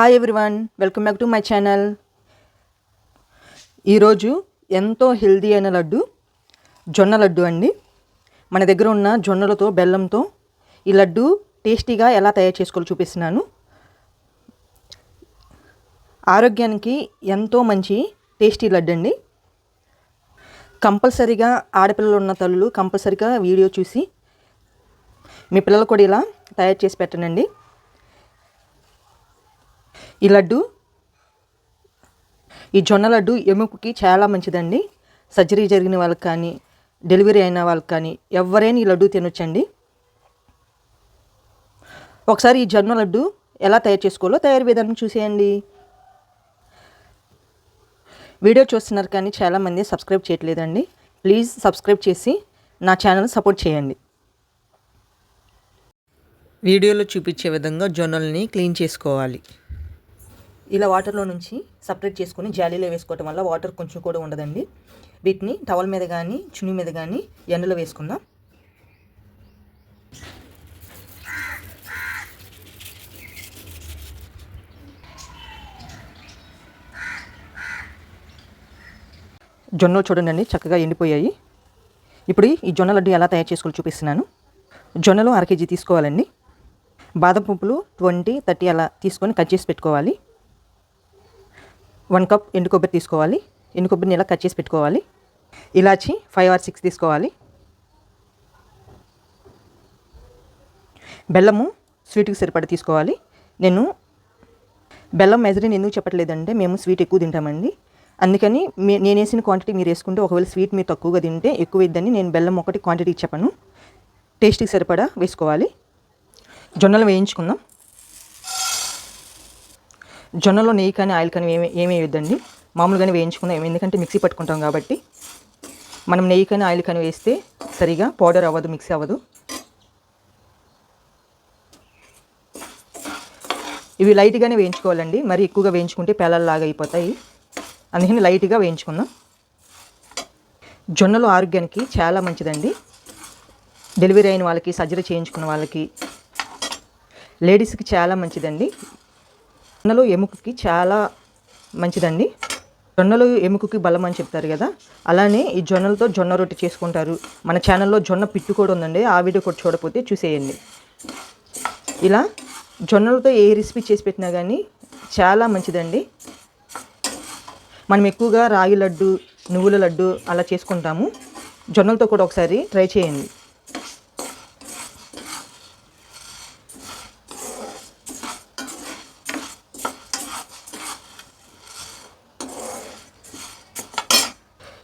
Hi everyone, welcome back to my channel. ఈరోజు ఎంతో healthy అయిన లడ్డు జొన్న లడ్డు అండి. మన దగ్గర ఉన్న జొన్నలతో బెల్లంతో ఈ లడ్డు టేస్టీగా ఎలా తయారు చేసుకోవాలో చూపిస్తున్నాను. ఆరోగ్యానికి ఎంతో మంచి టేస్టీ లడ్డు అండి. కంపల్సరీగా ఆడపిల్లలు ఉన్న తల్లులు కంపల్సరీగా వీడియో చూసి మీ పిల్లలు కూడా ఇలా తయారు చేసి పెట్టండి. ఈ జొన్న లడ్డు ఎముకకి చాలా మంచిదండి. సర్జరీ జరిగిన వాళ్ళకి కానీ, డెలివరీ అయిన వాళ్ళకి కానీ ఎవరైనా ఈ లడ్డు తినొచ్చండి. ఒకసారి ఈ జొన్న లడ్డు ఎలా తయారు చేసుకోవాలో తయారు విధానం చూసేయండి. వీడియో చూస్తున్నారు కానీ చాలామంది సబ్స్క్రైబ్ చేయట్లేదండి. ప్లీజ్ సబ్స్క్రైబ్ చేసి నా ఛానల్ సపోర్ట్ చేయండి. వీడియోలో చూపించే విధంగా జొన్నల్ని క్లీన్ చేసుకోవాలి. ఇలా వాటర్లో నుంచి సపరేట్ చేసుకొని జాలీలో వేసుకోవటం వల్ల వాటర్ కొంచెం కూడా ఉండదండి. వీటిని టవల్ మీద కానీ చున్నీ మీద కానీ ఎండలో వేసుకుందాం. జొన్నలు చూడండి చక్కగా ఎండిపోయాయి. ఇప్పుడు ఈ జొన్న లడ్డు ఎలా తయారు చేసుకోవాలో చూపిస్తున్నాను. జొన్నలు 1/2 kg తీసుకోవాలండి. బాదం పప్పులు 20-30 అలా తీసుకొని కట్ చేసి పెట్టుకోవాలి. 1 కప్ ఎండు కొబ్బరి తీసుకోవాలి. ఎండు కొబ్బరిని ఇలా కట్ చేసి పెట్టుకోవాలి. ఇలాచి 5 or 6 తీసుకోవాలి. బెల్లము స్వీట్కి సరిపడా తీసుకోవాలి. నేను బెల్లం మెజరింగ్ ఎందుకు చెప్పట్లేదంటే మేము స్వీట్ ఎక్కువ తింటామండి. అందుకని నేను వేసిన క్వాంటిటీ మీరు వేసుకుంటే, ఒకవేళ స్వీట్ మీరు తక్కువగా తింటే ఎక్కువ ఇద్దని నేను బెల్లం ఒకటి క్వాంటిటీ చెప్పను. టేస్ట్కి సరిపడా వేసుకోవాలి. జొన్నలు వేయించుకుందాం. జొన్నలో నెయ్యి కానీ ఆయిల్ కానీ ఏమీ వేయొద్దండి. మామూలుగానే వేయించుకుందాం. ఎందుకంటే మిక్సీ పట్టుకుంటాం కాబట్టి మనం నెయ్యి కానీ ఆయిల్ కానీ వేస్తే సరిగా పౌడర్ అవ్వదు, మిక్సీ అవ్వదు. ఇవి లైట్గానే వేయించుకోవాలండి. మరి ఎక్కువగా వేయించుకుంటే పేలల్లాగా అయిపోతాయి. అందుకని లైట్గా వేయించుకుందాం. జొన్నలు ఆరోగ్యానికి చాలా మంచిదండి. డెలివరీ అయిన వాళ్ళకి, సర్జరీ చేయించుకున్న వాళ్ళకి, లేడీస్కి చాలా మంచిదండి. జొన్నలు ఎముకకి చాలా మంచిదండి. జొన్నలు ఎముకకి బలం అని చెప్తారు కదా, అలానే ఈ జొన్నలతో జొన్న రొట్టె చేసుకుంటారు. మన ఛానల్లో జొన్న పిట్టు కూడా ఉందండి, ఆ వీడియో కూడా చూడకపోతే చూసేయండి. ఇలా జొన్నలతో ఏ రెసిపీ చేసి పెట్టినా కానీ చాలా మంచిదండి. మనం ఎక్కువగా రాగి లడ్డు, నువ్వుల లడ్డు అలా చేసుకుంటాము. జొన్నలతో కూడా ఒకసారి ట్రై చేయండి.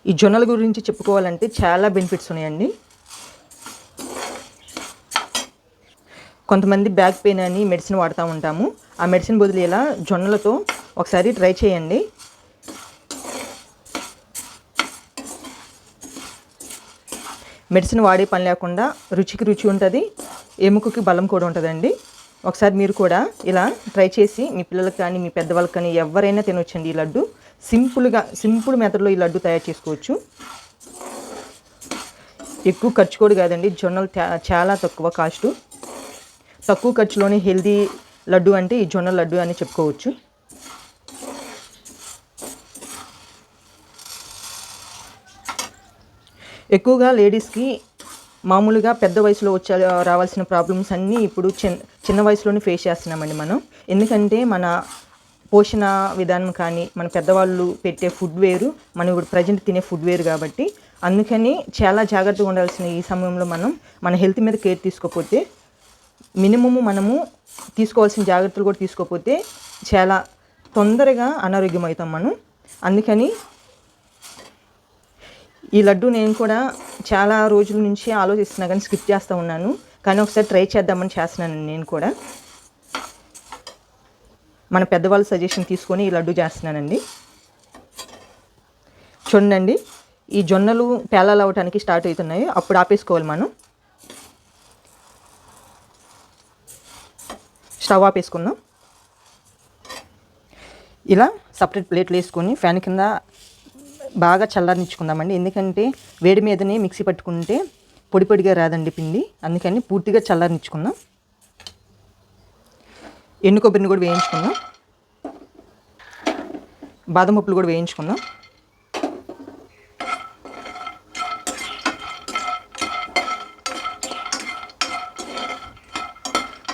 ఈ జొన్నల గురించి చెప్పుకోవాలంటే చాలా బెనిఫిట్స్ ఉన్నాయండి. కొంతమంది బ్యాక్ పెయిన్ అని మెడిసిన్ వాడుతూ ఉంటాము. ఆ మెడిసిన్ బదులు ఇలా జొన్నలతో ఒకసారి ట్రై చేయండి. మెడిసిన్ వాడే పని లేకుండా రుచికి రుచి ఉంటుంది, ఎముకకి బలం కూడా ఉంటుందండి. ఒకసారి మీరు కూడా ఇలా ట్రై చేసి మీ పిల్లలకు కానీ మీ పెద్దవాళ్ళకి కానీ ఎవరైనా తినొచ్చండి. ఈ లడ్డు సింపుల్ మెథడ్లో ఈ లడ్డు తయారు చేసుకోవచ్చు. ఎక్కువ ఖర్చు కూడా కాదండి. జొన్నలు చాలా తక్కువ కాస్టు, తక్కువ ఖర్చులోని హెల్దీ లడ్డు అంటే ఈ జొన్న లడ్డు అని చెప్పుకోవచ్చు. ఎక్కువగా లేడీస్కి మామూలుగా పెద్ద వయసులో రావాల్సిన ప్రాబ్లమ్స్ అన్నీ ఇప్పుడు చిన్న వయసులోనే ఫేస్ చేస్తున్నామండి మనం. ఎందుకంటే మన పోషణ విధానం కానీ, మన పెద్దవాళ్ళు పెట్టే ఫుడ్ వేరు, మనం ఇప్పుడు ప్రజెంట్ తినే ఫుడ్ వేరు. కాబట్టి అందుకని చాలా జాగ్రత్తగా ఉండాల్సిన ఈ సమయంలో మనం మన హెల్త్ మీద కేర్ తీసుకోకపోతే, మినిమము మనము తీసుకోవాల్సిన జాగ్రత్తలు కూడా తీసుకోకపోతే చాలా తొందరగా అనారోగ్యం అవుతాం మనం. అందుకని ఈ లడ్డు నేను కూడా చాలా రోజుల నుంచి ఆలోచిస్తున్నా కానీ స్కిప్ చేస్తూ ఉన్నాను. కానీ ఒకసారి ట్రై చేద్దామని చేస్తున్నాను. నేను కూడా మన పెద్దవాళ్ళ సజెషన్ తీసుకొని ఈ లడ్డు చేస్తున్నానండి. చూడండి, ఈ జొన్నలు పేలాలు అవ్వటానికి స్టార్ట్ అవుతున్నాయి. అప్పుడు ఆపేసుకోవాలి మనం. స్టవ్ ఆపేసుకుందాం. ఇలా సపరేట్ ప్లేట్లు వేసుకొని ఫ్యాన్ కింద బాగా చల్లారించుకుందామండి. ఎందుకంటే వేడి మీదనే మిక్సీ పట్టుకుంటే పొడి పొడిగా రాదండి పిండి. అందుకని పూర్తిగా చల్లారించుకుందాం. ఎండు కొబ్బరిని కూడా వేయించుకుందాం. బాదం పప్పులు కూడా వేయించుకుందాం.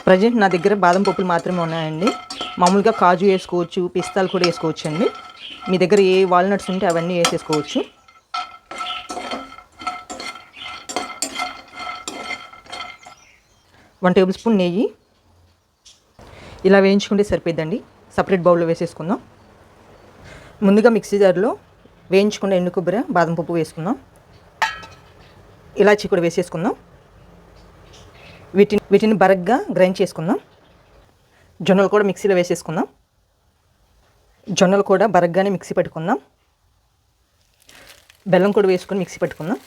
ప్రజెంట్ నా దగ్గర బాదం పప్పులు మాత్రమే ఉన్నాయండి. మామూలుగా కాజు వేసుకోవచ్చు, పిస్తాలు కూడా వేసుకోవచ్చు అండి. మీ దగ్గర ఏ వాల్నట్స్ ఉంటే అవన్నీ వేసేసుకోవచ్చు. వన్ టేబుల్ స్పూన్ నెయ్యి ఇలా వేయించుకుంటే సరిపోద్దండి. సపరేట్ బౌల్లో వేసేసుకుందాం. ముందుగా మిక్సీ జార్లో వేయించుకున్న ఎండు కొబ్బరి, బాదం పప్పు వేసుకుందాం. ఇలాచీ కూడా వేసేసుకుందాం. వీటిని బరగ్గా గ్రైండ్ చేసుకుందాం. జొన్నలు కూడా మిక్సీలో వేసేసుకుందాం. జొన్నలు కూడా బరగ్గానే మిక్సీ పెట్టుకుందాం. బెల్లం కూడా వేసుకొని మిక్సీ పెట్టుకుందాం.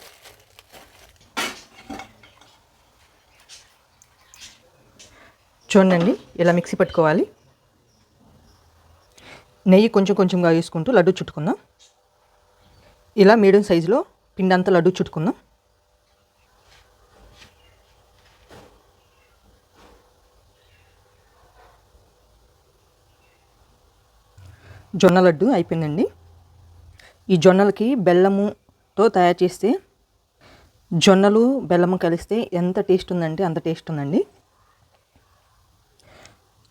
చూడండి ఇలా మిక్సీ పెట్టుకోవాలి. నెయ్యి కొంచెం కొంచెంగా వేసుకుంటూ లడ్డు చుట్టుకుందాం. ఇలా మీడియం సైజులో పిండి అంతా లడ్డు చుట్టుకుందాం. జొన్న లడ్డు అయిపోయిందండి. ఈ జొన్నలకి బెల్లముతో తయారు చేస్తే, జొన్నలు బెల్లము కలిస్తే ఎంత టేస్ట్ ఉందంటే అంత టేస్ట్ ఉందండి.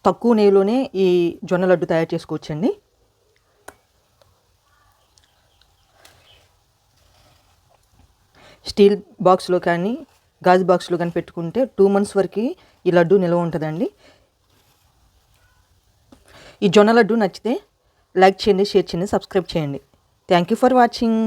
తక్కువ నెయ్యిలోనే ఈ జొన్న లడ్డు తయారు చేసుకోవచ్చండి. స్టీల్ బాక్స్లో కానీ గాజు బాక్స్లో కానీ పెట్టుకుంటే 2 months వరకు ఈ లడ్డు నిల్వ ఉంటుందండి. ఈ జొన్న లడ్డు నచ్చితే లైక్ చేయండి, షేర్ చేయండి, సబ్స్క్రైబ్ చేయండి. Thank you for watching.